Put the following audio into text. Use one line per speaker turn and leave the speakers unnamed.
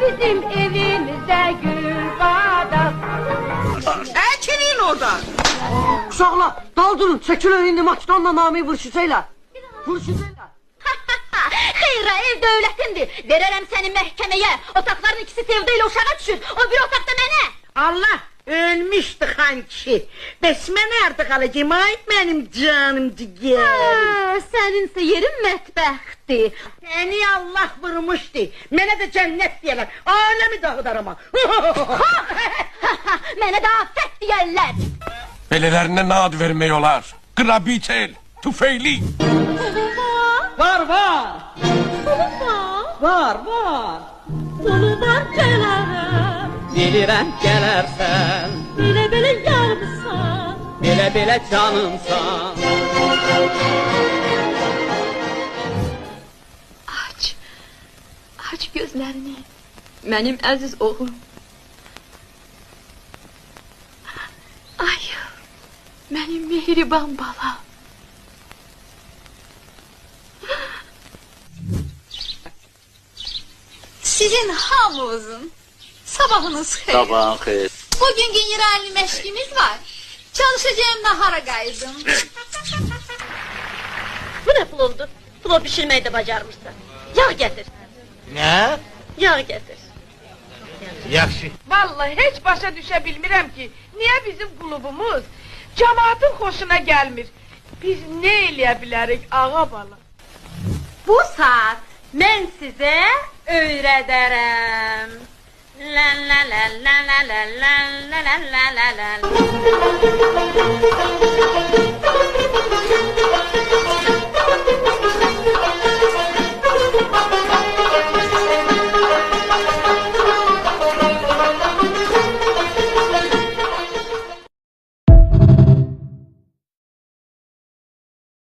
bizim evimizde gül bağda.
Çekilin oradan.
Uşaqlar, dal durun, çəkilin indi maçdanla nami vuruşusayla. Vuruşusayla.
Xeyra, ev dövlətindir. Verərəm səni məhkəməyə. Otaqların ikisi Sevda ilə uşağa düşür. O bir otaqda mənə.
Allah ölmüştü xan kişi. Bəs mən harda qalacağım ay mənim canım cigər.
Səninsə yerin mətbəxdir.
Səni Allah vurmuştu. Mənə də cənnət deyərlər. Aləmi dağıdarama.
Mənə də afət deyərlər.
Belelerine naad vermiyorlar. Grabitel, tüfeğli.
Var var. Var var.
Bunu var gələrəm.
Bilirəm gələrsən,
Belə yarımsan.
belə canımsan.
Aç gözlərini. Mənim əziz oğlum. Ay, mənim mehriban balam.
Sizin hamınızın sabahınız xeyir.
Sabahın xeyir.
Bugün generalli məşqimiz var. Çalışacağım nahara qayıdım.
Bu ne plovdur? Plov pişirmeyi de bacarmışsın. Yağ getir.
Ne?
Yağ getir.
Yaxşı.
Vallahi hiç başa düşe bilmirəm ki, niye bizim kulübümüz cemaatin hoşuna gelmir. Biz ne eləyə bilərik ağa bala?
Bu saat mən sizə öyrədərəm. La la la la la la la la la la la la.